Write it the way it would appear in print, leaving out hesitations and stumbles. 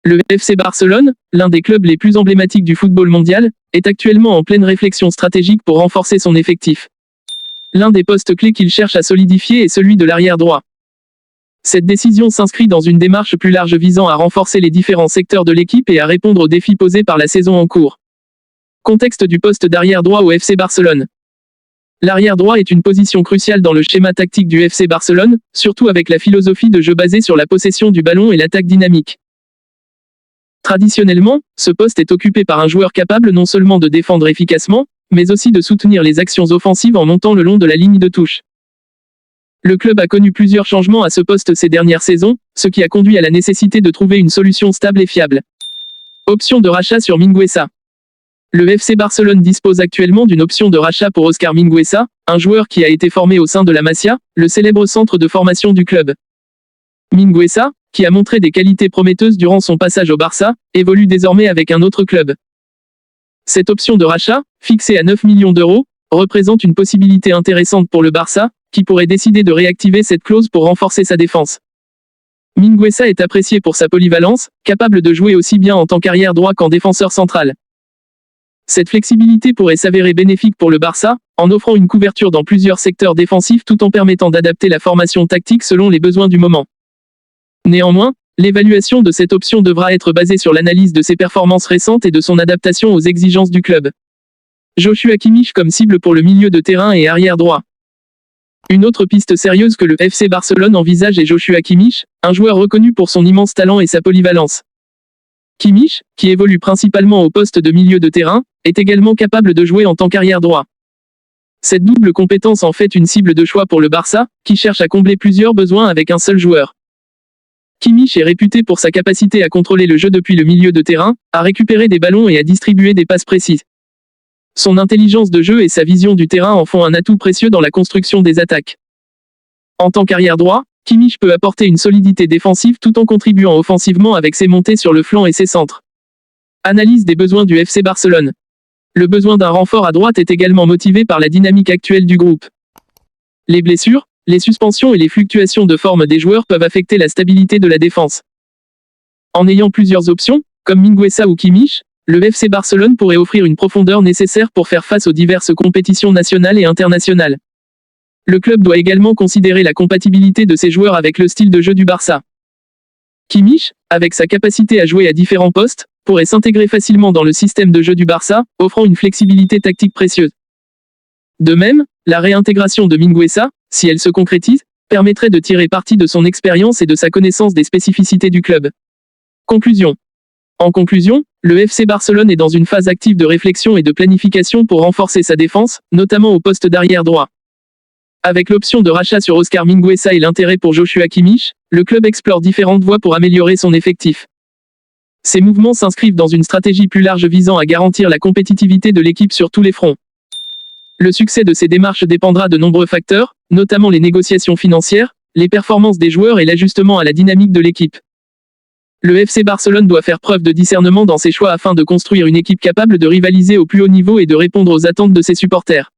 Le FC Barcelone, l'un des clubs les plus emblématiques du football mondial, est actuellement en pleine réflexion stratégique pour renforcer son effectif. L'un des postes clés qu'il cherche à solidifier est celui de l'arrière droit. Cette décision s'inscrit dans une démarche plus large visant à renforcer les différents secteurs de l'équipe et à répondre aux défis posés par la saison en cours. Contexte du poste d'arrière droit au FC Barcelone. L'arrière droit est une position cruciale dans le schéma tactique du FC Barcelone, surtout avec la philosophie de jeu basée sur la possession du ballon et l'attaque dynamique. Traditionnellement, ce poste est occupé par un joueur capable non seulement de défendre efficacement, mais aussi de soutenir les actions offensives en montant le long de la ligne de touche. Le club a connu plusieurs changements à ce poste ces dernières saisons, ce qui a conduit à la nécessité de trouver une solution stable et fiable. Option de rachat sur Mingueza. Le FC Barcelone dispose actuellement d'une option de rachat pour Oscar Mingueza, un joueur qui a été formé au sein de la Masia, le célèbre centre de formation du club. Mingueza, qui a montré des qualités prometteuses durant son passage au Barça, évolue désormais avec un autre club. Cette option de rachat, fixée à 9 millions d'euros, représente une possibilité intéressante pour le Barça, qui pourrait décider de réactiver cette clause pour renforcer sa défense. Mingueza est apprécié pour sa polyvalence, capable de jouer aussi bien en tant qu'arrière droit qu'en défenseur central. Cette flexibilité pourrait s'avérer bénéfique pour le Barça, en offrant une couverture dans plusieurs secteurs défensifs tout en permettant d'adapter la formation tactique selon les besoins du moment. Néanmoins, l'évaluation de cette option devra être basée sur l'analyse de ses performances récentes et de son adaptation aux exigences du club. Joshua Kimmich comme cible pour le milieu de terrain et arrière droit. Une autre piste sérieuse que le FC Barcelone envisage est Joshua Kimmich, un joueur reconnu pour son immense talent et sa polyvalence. Kimmich, qui évolue principalement au poste de milieu de terrain, est également capable de jouer en tant qu'arrière droit. Cette double compétence en fait une cible de choix pour le Barça, qui cherche à combler plusieurs besoins avec un seul joueur. Kimmich est réputé pour sa capacité à contrôler le jeu depuis le milieu de terrain, à récupérer des ballons et à distribuer des passes précises. Son intelligence de jeu et sa vision du terrain en font un atout précieux dans la construction des attaques. En tant qu'arrière droit, Kimmich peut apporter une solidité défensive tout en contribuant offensivement avec ses montées sur le flanc et ses centres. Analyse des besoins du FC Barcelone. Le besoin d'un renfort à droite est également motivé par la dynamique actuelle du groupe. Les blessures, les suspensions et les fluctuations de forme des joueurs peuvent affecter la stabilité de la défense. En ayant plusieurs options, comme Mingueza ou Kimmich, le FC Barcelone pourrait offrir une profondeur nécessaire pour faire face aux diverses compétitions nationales et internationales. Le club doit également considérer la compatibilité de ses joueurs avec le style de jeu du Barça. Kimmich, avec sa capacité à jouer à différents postes, pourrait s'intégrer facilement dans le système de jeu du Barça, offrant une flexibilité tactique précieuse. De même, la réintégration de Mingueza, si elle se concrétise, permettrait de tirer parti de son expérience et de sa connaissance des spécificités du club. Conclusion. En conclusion, le FC Barcelone est dans une phase active de réflexion et de planification pour renforcer sa défense, notamment au poste d'arrière droit. Avec l'option de rachat sur Oscar Mingueza et l'intérêt pour Joshua Kimmich, le club explore différentes voies pour améliorer son effectif. Ces mouvements s'inscrivent dans une stratégie plus large visant à garantir la compétitivité de l'équipe sur tous les fronts. Le succès de ces démarches dépendra de nombreux facteurs, notamment les négociations financières, les performances des joueurs et l'ajustement à la dynamique de l'équipe. Le FC Barcelone doit faire preuve de discernement dans ses choix afin de construire une équipe capable de rivaliser au plus haut niveau et de répondre aux attentes de ses supporters.